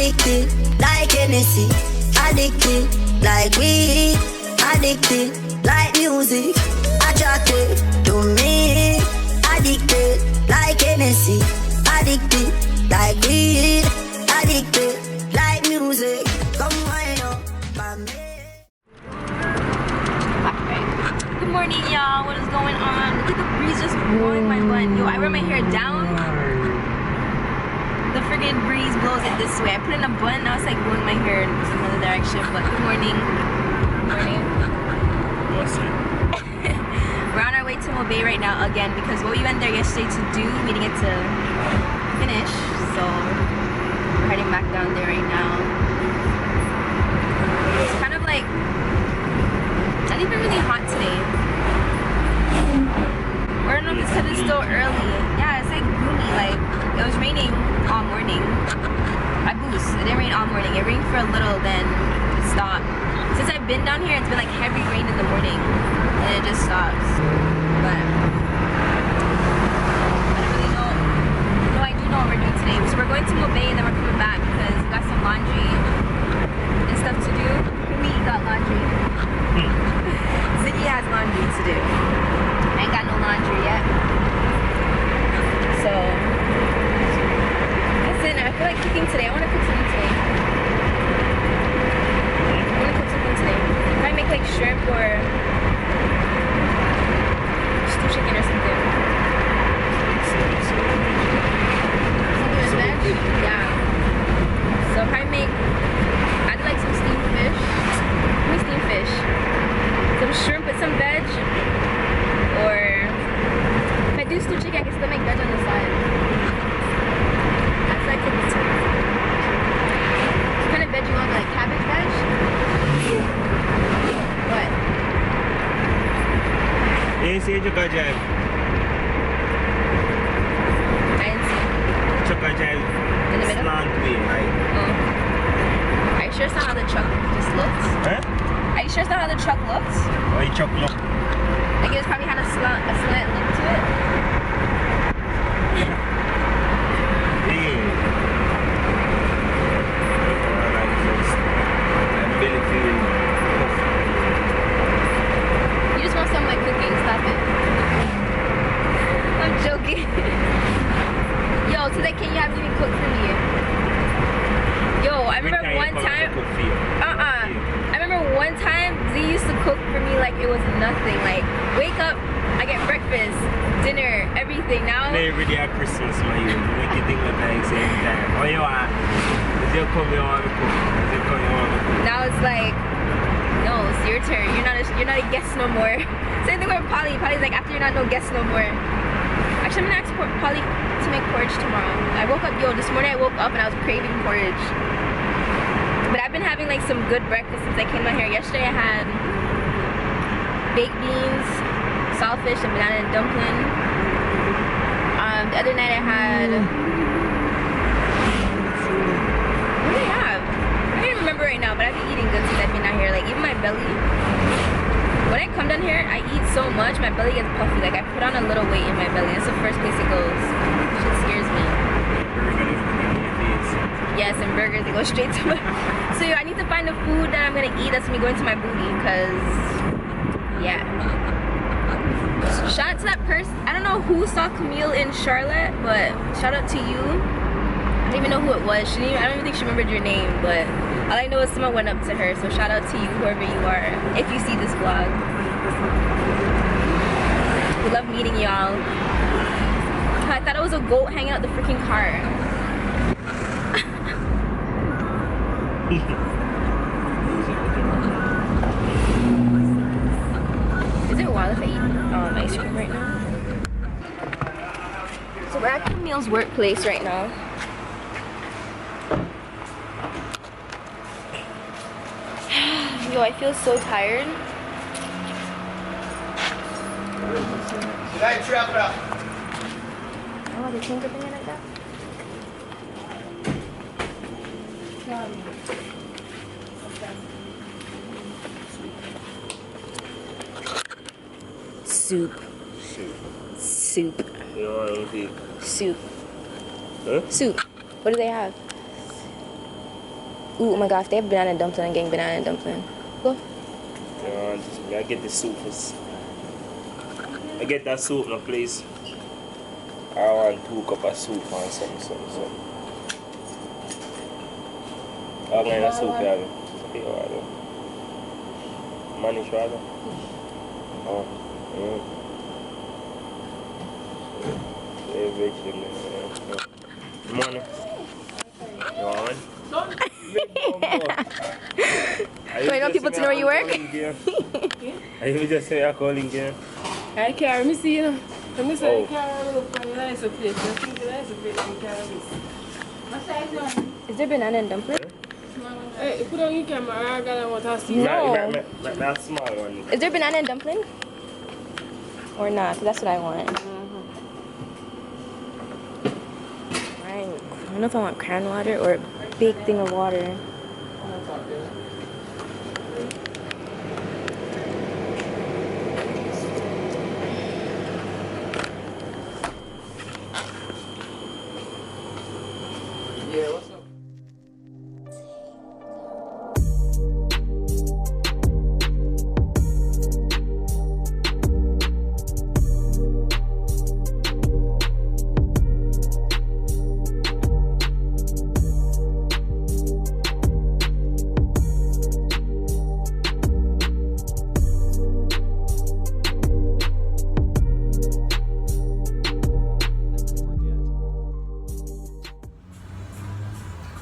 Addicted like Hennessy, addicted like weed, addicted like music, attracted to me. Addicted like Hennessy, addicted like weed, addicted like music. Come wind up by me. Good morning, y'all. What is going on? Look at the breeze just blowing my butt. Yo, I wear my hair down. The friggin' breeze blows it this way. I put in a bun, now it's like blowing my hair in another direction. But good morning. Good morning. We're on our way to Mobay right now again because what we went there yesterday to do, we didn't get to finish. So we're heading back down there right now. It's kind of like, not even really hot today. Or I don't know if it's because it's still early. Yeah, it's like gloomy. Like, it was raining all morning. I boost. It didn't rain all morning. It rained for a little, then it stopped. Since I've been down here, it's been like heavy rain in the morning, and it just stops. But I don't really know. No, I do know what we're doing today. So we're going to Mobay and then we're coming back because we got some laundry and stuff to do. We got laundry. Ziggy has laundry to do. I ain't got no laundry yet. So that's it. I feel like cooking today. I want to cook something today. I want to cook something today. I might make like shrimp or stew chicken or something. Something with veg? Yeah. So if I make, I'd like some steamed fish. Give me steamed fish. Some shrimp with some veg. Or if I do stew chicken, I can still make veg on the side. That's like cookies too. What kind of veg you want? Like cabbage veg? What? Esse é de Cajal. I didn't see. Chocajal. In the middle? Slant way, right? Oh. Are you sure it's not how the truck just looked? Huh? Are you sure it's not how the truck looked? Oh, you chop look. Like it was probably had a slant look to it. Yeah. Like this. I'm really feeling You just want some of my cooking, stop it. I'm joking. Yo, today can you have me cook for me? Yo, I remember one time. I remember one time Z used to cook for me like it was nothing. Like wake up, I get breakfast, dinner, everything. Now every day at Christmas, my you make you think like that same time. Oh, you want? Is you come you want to cook? Is you come you want to cook? now it's like, no, it's your turn. You're not a guest no more. Same thing with Polly. Polly's like, after you're not no guest no more. Actually, I'm gonna ask Polly to make porridge tomorrow. I woke up, this morning I woke up and I was craving porridge. But I've been having like some good breakfast since I came out here. Yesterday I had baked beans, saltfish, and banana and dumpling. The other night I had, what did I have? I can't remember right now, but I've been eating good since I've been out here. Like even my belly, when I come down here, I eat so much, my belly gets puffy. Like I put on a little weight in my belly. That's the first place it goes. Shit scares me. Yes, and burgers, they go straight to my... So I need to find the food that I'm gonna eat that's gonna be going to my booty, because, yeah. Shout out to that person. I don't know who saw Camille in Charlotte, but shout out to you. I don't even know who it was. I don't even think she remembered your name, but all I know is someone went up to her, so shout out to you, whoever you are, if you see this vlog. We love meeting y'all. I thought it was a goat hanging out the freaking car. Is it wild if I eat ice cream right now? So we're at Camille's workplace right now. Yo, I feel so tired. Oh, they change something like that? Soup. Soup. You know, I don't think. Soup. Huh? Soup. What do they have? Soup. You know, I don't think. Soup. What do they have? Soup. Soup. Soup. Soup. What do they have? Soup. Soup. Soup. Soup. Soup. Soup. Soup. Soup. What do they have? Ooh, oh my gosh, they have banana dumpling. I'm getting banana dumpling. Go. I get the soup first. I get that soup now, please. I want 2 cups of soup and something. How kind of soup you have? Okay, alright. Manish rather? Oh, vegetable. Money. You want one? Do I want people to know where you work? Are you just say I'm calling here? I can't miss you know. I miss I can't look for the nice place. I think the nice place I can't miss. What size one? Is there banana and dumpling? Hey, put on your camera. I gotta want to see. No. That small one. Is there banana and dumpling? Or not? 'Cause that's what I want. I don't know if I want cran water or a big thing of water. Yeah, what's up?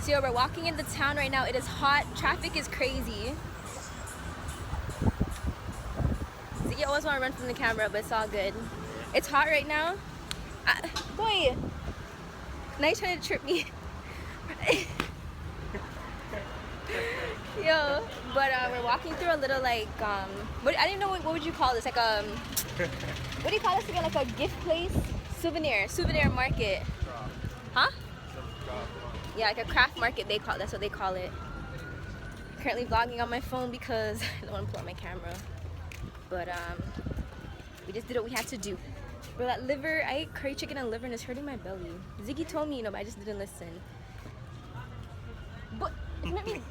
So we're walking in the town right now. It is hot. Traffic is crazy. Ziggy always want to run from the camera, but it's all good. It's hot right now. Boy, now you're trying to trip me. Yo, but we're walking through a little like I didn't know what would you call this, like what do you call this again? Like a gift place, souvenir market, huh? Yeah, like a craft market. That's what they call it. Currently vlogging on my phone because I don't want to pull out my camera. But we just did what we had to do. Bro, that liver, I ate curry chicken and liver and it's hurting my belly. Ziggy told me, but I just didn't listen. But let me.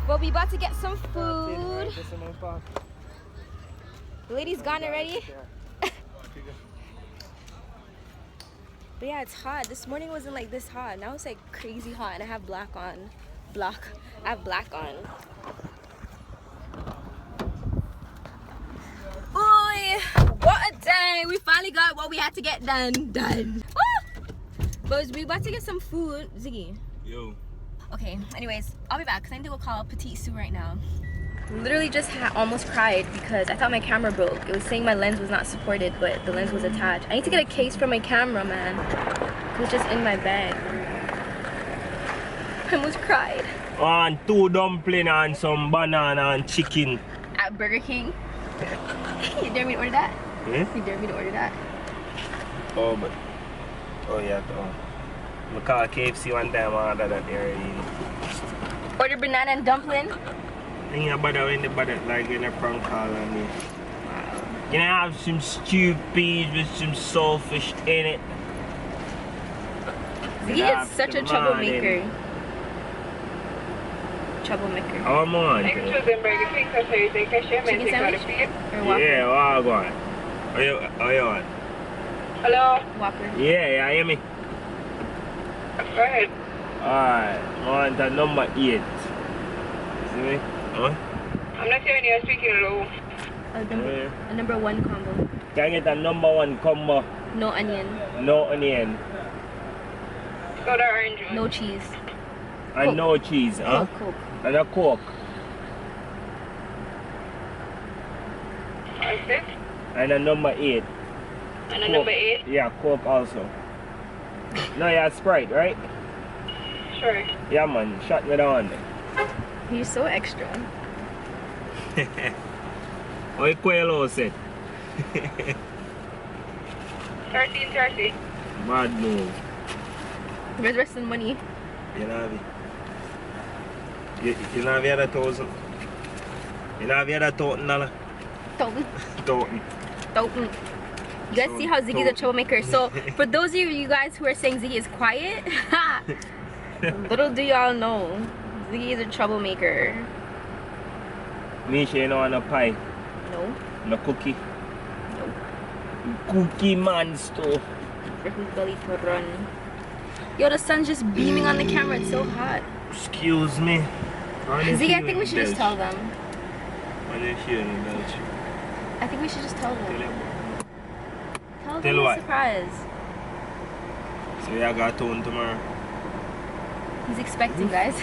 Well, we about to get some food. The lady's gone already. But yeah, it's hot. This morning wasn't like this hot. Now it's like crazy hot and I have black on. I have black on. Boy, what a day. We finally got what we had to get done. But we about to get some food. Ziggy. Yo. Okay, anyways, I'll be back because I need to go call Petite Sue right now. Literally just almost cried because I thought my camera broke. It was saying my lens was not supported, but the lens was attached. I need to get a case for my camera, man. It was just in my bag. I almost cried. And 2 dumplings and some banana and chicken. At Burger King. You dare me to order that? Hmm? You dare me to order that? Oh, but... Oh, yeah. I call KFC one time and order that there. Order banana and dumpling? And you bother in the butter like in a prank call on me. Can I have some stewed peas with some saltfish in it? He is such a troublemaker. Troublemaker. Oh, man. Chicken sandwich? Or Whopper? Yeah, well, go on. Oh, you want? Hello? Whopper. Yeah, hear me? Go ahead. Alright, I want the number 8. See me? Huh? I'm not hearing you speaking low. A number 1 combo. Can I get a number 1 combo? No onion. No onion. Soda orange juice. No cheese. And Coke. no cheese, huh? Coke. And a Coke. Okay. And a number 8. And a Coke. number 8? Yeah, Coke also. No, yeah, Sprite, right? Sure. Yeah, man. Shut me down. He's so extra. What you quail said? 1330. Bad move. Where's the rest of the money? You know what you know have the other 1,000? You know have the other $1,000? Toten. $1,000. Toten. You guys see how Ziggy's a troublemaker. So for those of you guys who are saying Ziggy is quiet, little do y'all know, Ziggy is a troublemaker. Misha, you know, on a pie. No. No cookie. No. Cookie monster. For his belly to run. Yo, the sun's just beaming on the camera. It's so hot. Excuse me. Ziggy, I think we should just tell them. I think we should just tell them. Tell them what? a surprise. So yeah, I got tone tomorrow. He's expecting, guys.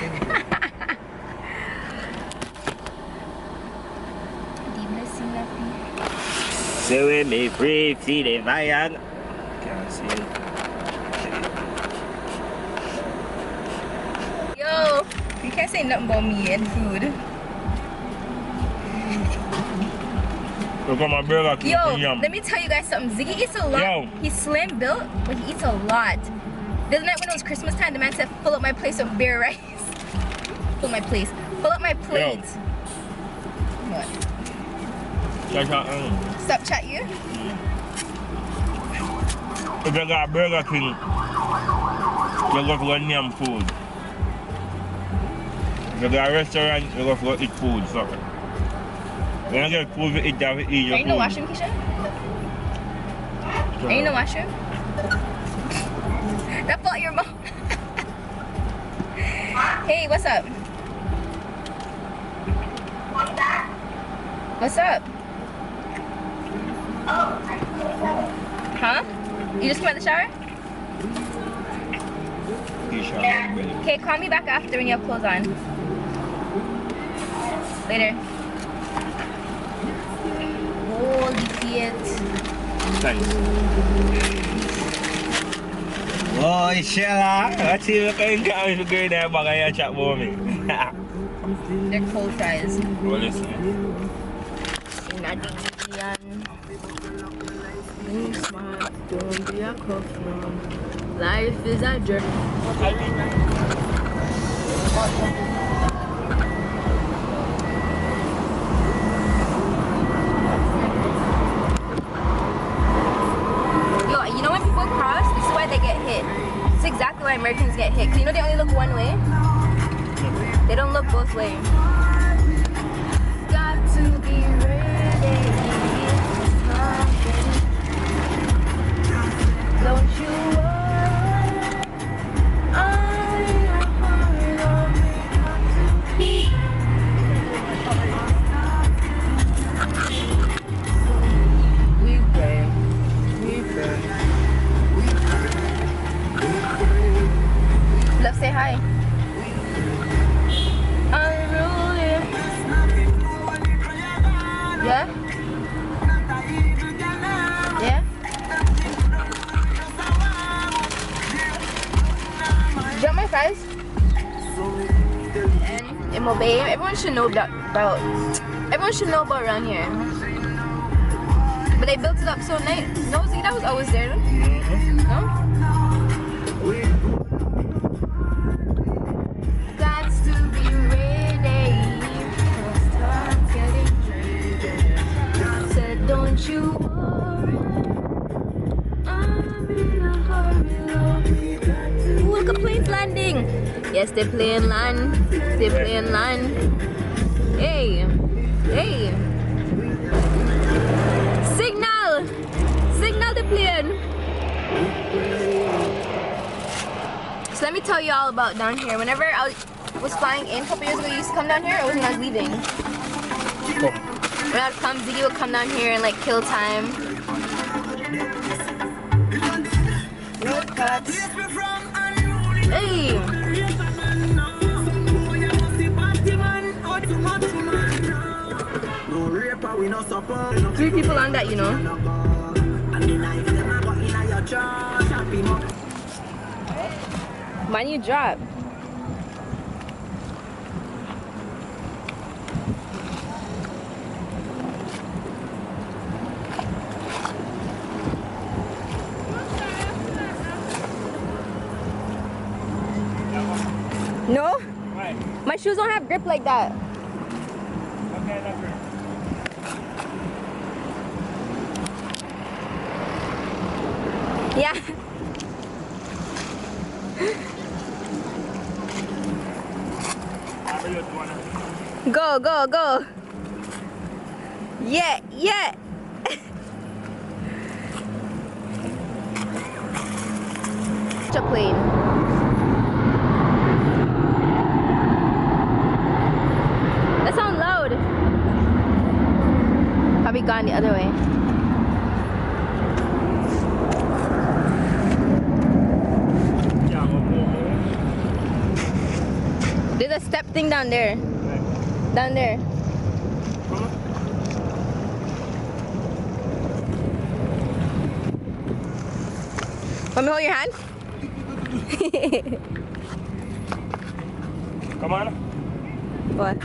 So we may free, see the fire. Can't see it. Yo, you can't say nothing about me and food. Look at my burger king. Yo, Yum. let me tell you guys something. Ziggy eats a lot. Yo. He's slim built, but he eats a lot. The other night when it was Christmas time, the man said, fill up my place of beer rice. Fill my place. Fill up my plate. What? Stop chat you? If you got Burger King, you go for yum food. If you got a restaurant, you go for eat food. Sorry. When you get food, you eat that, you eat your Are you in the washroom, Keisha? Are you in the washroom? That felt your mouth. Hey, what's up? What's up? Huh? You just came out of the shower? Okay, call me back after when you have clothes on. Later. Holy shit. Thanks. Oh, Shella. What's you looking at me for going there, but I chat for me. They're cold fries. Well, listen. Don't be a cockroach. Life is a journey. Yo, you know when people cross, this is why they get hit. This is exactly why Americans get hit. Cause you know they only look one way. They don't look both ways. Got to be ready. Don't you worry, I'm we pray. Love, say hi. Unruly. Yeah? Yeah? Drop my fries. And Imo Bay. Everyone should know about everyone should know about around here. But they built it up so nice. No, see, that was always there. No? Got to be ready. Start getting ready. Said, don't you worry. I'm in a hurry, love me. Ooh, look, a plane's landing. Yes, they're playing land. They're playing land. Hey, hey. Signal! Signal the plane! So let me tell you all about down here. Whenever I was flying in a couple years ago, I used to come down here. It was when I was leaving. When I would come, Ziggy would come down here and like kill time. Hey! 3 people on that, you know. Mine you drop. No? Why? My shoes don't have grip like that. Okay, that's right. Yeah. Go, go, go. Yeah, yeah. Such a plane. That sounds loud. Probably gone the other way. There's a step thing down there. Down there. Want me to hold your hand? Come on. What?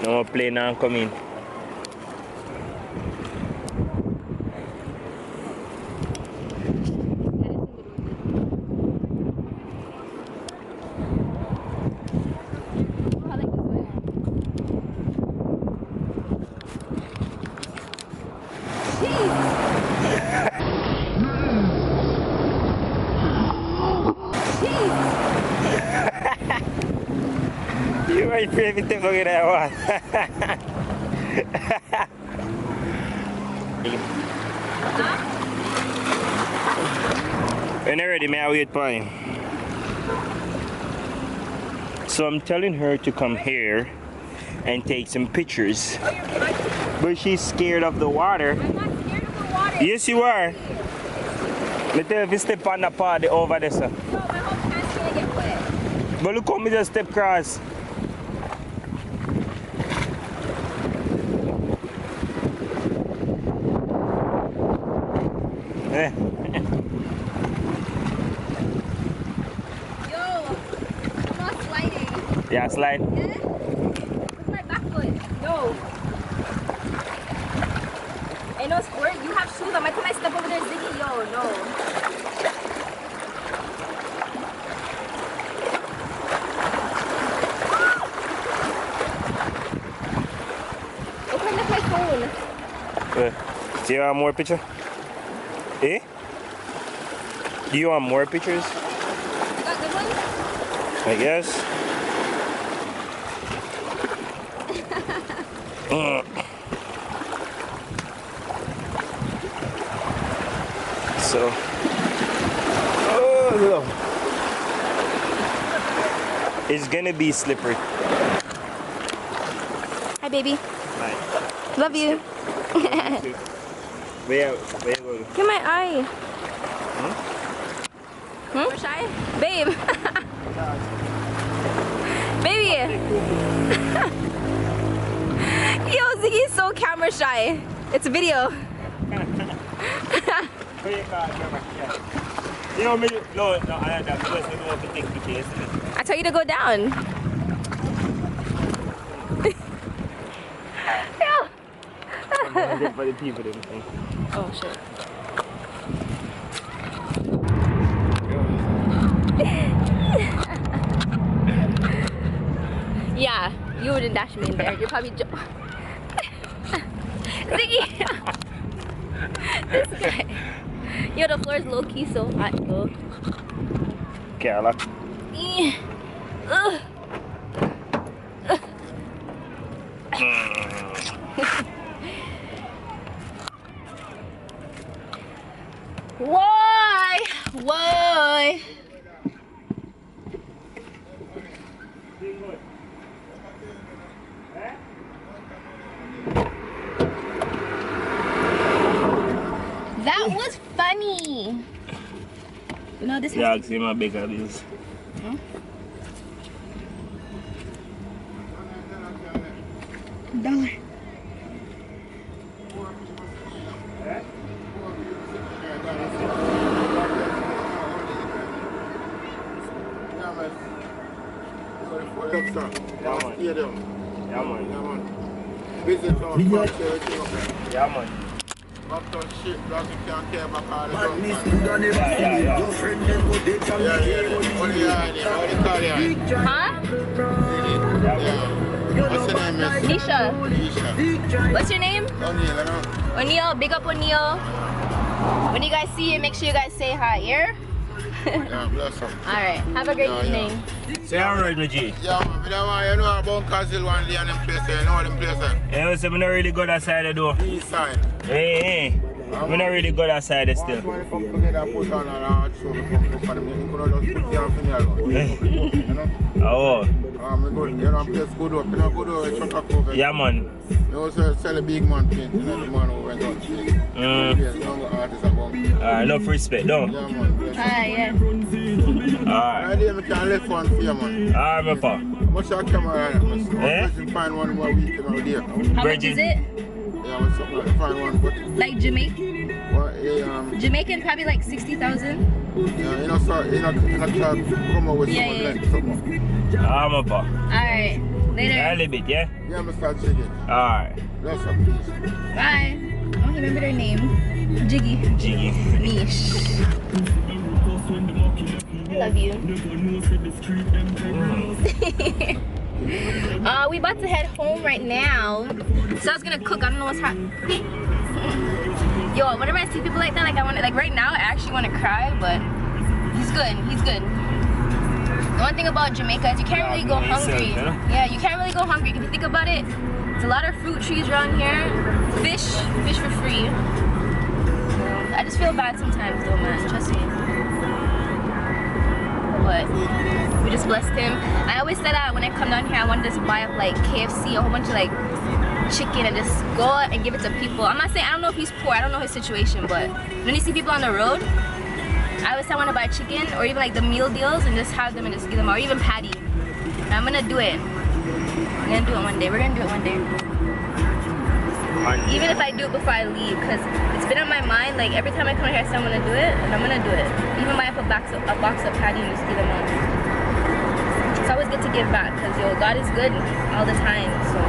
No more plane now coming. You might pay me to forget that one. When you're ready, may I wait for you? So I'm telling her to come here and take some pictures. But she's scared of the water. I'm not scared of the water. Yes, you are. Let her if you step on the party over there, sir. No, my whole pants gonna get wet. But look how me just step across. Eh. Yo, I'm not sliding. Yeah, slide. Yeah? What's my back foot? No. I know sport. You have shoes on. By the time I step over there, Ziggy, yo, no. Open up my phone. Do you want more picture? Eh? Do you want more pictures? You got good ones? I guess. So. Oh, no. It's gonna be slippery. Hi, baby. Right. Love you. Where you going? Get my eye. Hmm? Shy? Babe. Baby. Yo, Ziggy's so camera shy. It's a video. You know me? No, I had that because I don't want to take pictures. I tell you to go down. Yeah. For the people, everything. Oh shit. Yeah, you wouldn't dash me in there. You're probably Ziggy! This guy. Yo, the floor is low key so hot though. Carla. Ugh. Why? Why? That was funny. You know this. Yeah, see my big ideas. Huh? $1. Yeah, man. Visit our culture, Yeah, man. Uptown shit, plus you can't care about all the drugs. What do you call it? Huh? What's your name, miss? Nisha. Nisha. What's your name? O'Neal, you know? O'Neal. Big up O'Neal. When you guys see it, make sure you guys say hi, yeah? Yeah, bless him. Alright, have a great evening. Say alright, my G. Yeah, man, you know about Kazil one day and them place there, you know them place there? Yeah, so I'm not really good outside the door. East side. Hey. I'm not really good outside the still. Once come together and put on a large show, we come look for them, you could just put your hand alone. You know? Oh. Good, you know, place good up, you know, good up, shut up over. Yeah, man. You also sell a big man paint, you know, the man who went out to it. Yes, young artists are going. Enough respect, no? Yeah, man. Bless Hi, yeah. Alright. I didn't can left one for you, man. Alright, my pa. How much your camera on? Eh? You find one more week in our day. How much is it? Yeah, what's up, man? Find one, but... Like Jamaican? What, Jamaican probably like 60,000. yeah, you know, so, you know, come up with someone like something. My pa. Alright, later. Yeah, a little bit, yeah? Yeah, I'm start chicken. Alright. Bless up, please. Bye. I don't remember their name. Jiggy. Jiggy. Niche. I love you. We about to head home right now. So I was gonna cook. I don't know what's happening. Yo, whenever I see people like that, like I want, like right now, I actually want to cry, but he's good. He's good. The one thing about Jamaica is you can't really go hungry. Yeah, you can't really go hungry. If you think about it, there's a lot of fruit trees around here. Fish for free. I just feel bad sometimes though, man. Trust me. But we just blessed him. I always said that when I come down here, I wanted to just buy up like KFC, a whole bunch of like chicken, and just go and give it to people. I'm not saying, I don't know if he's poor, I don't know his situation, but when you see people on the road, I always say I want to buy chicken or even like the meal deals and just have them and just give them, or even patty. And I'm gonna do it. I'm gonna do it one day. We're gonna do it one day. Even if I do it before I leave, because it's been on my mind, like every time I come here I say I'm gonna do it, and I'm gonna do it. Even buy up a box of patty and just give them out. It's always good to give back, because yo, God is good all the time, so.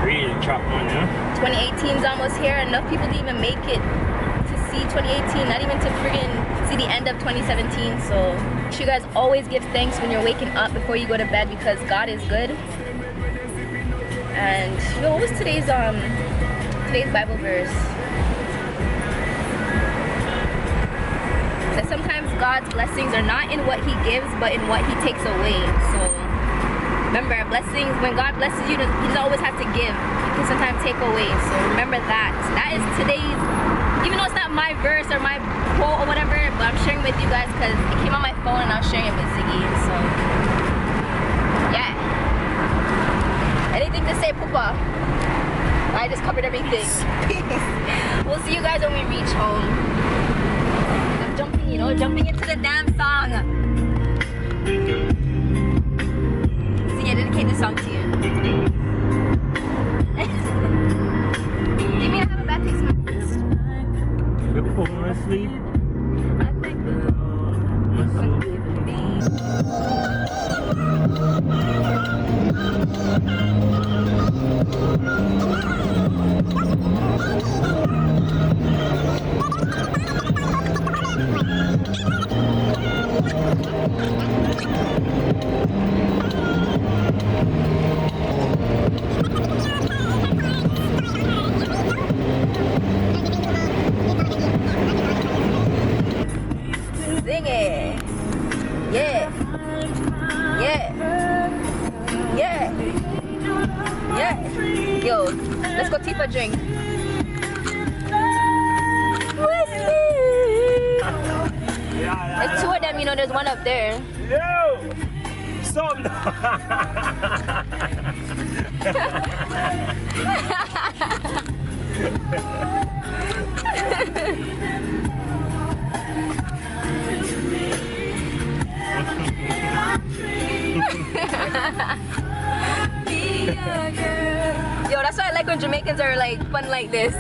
Really chop one, yeah? 2018 is almost here. Enough people didn't even make it to see 2018, not even to friggin' see the end of 2017. So you guys always give thanks when you're waking up before you go to bed, because God is good. And yo, what was today's Bible verse? That sometimes God's blessings are not in what he gives, but in what he takes away. So remember, blessings, when God blesses you, he doesn't always have to give. He can sometimes take away. So remember that. So that is today's, even though it's not my verse or my quote or whatever, but I'm sharing with you guys because it came on my phone and I was sharing it with Ziggy. So yeah. Anything to say, Poopa? I just covered everything. We'll see you guys when we reach home. I'm jumping, you know, jumping into the damn song. I dedicate this song to you. You mean I have a bad taste in my mouth? Before I sleep. Sing it. Yeah. Yeah. Yeah. Yeah. Yo, let's go tip a drink. There's two of them, you know, there's one up there. Yo! Stop! Yo, that's why I like when Jamaicans are like fun like this.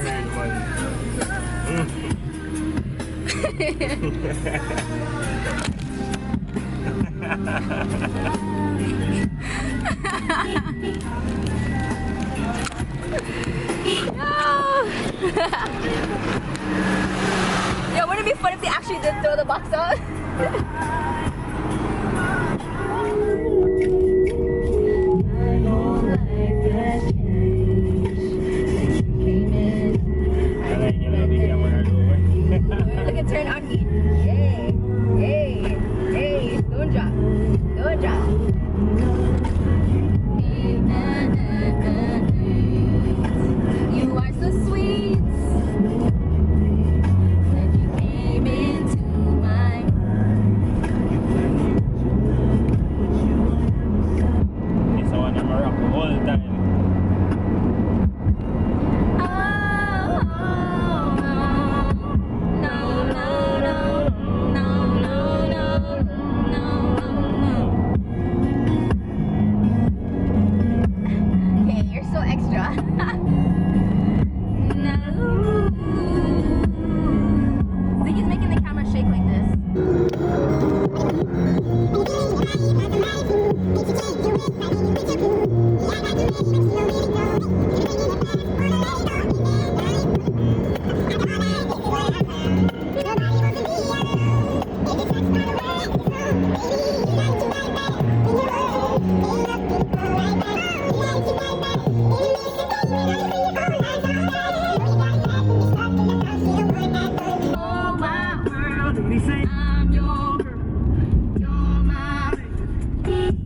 Yo, wouldn't it be fun if they actually did throw the box out? Look at turn on me. Hey, hey, hey, don't drop. Don't drop. You are so sweet. And you came into my It's the one in Morocco all the time.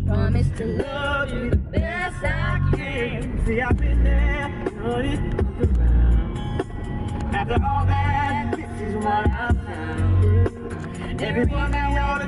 Promise to love you the best I can. See, I've been there, done it around. After all that, this is what I found. Everybody ought to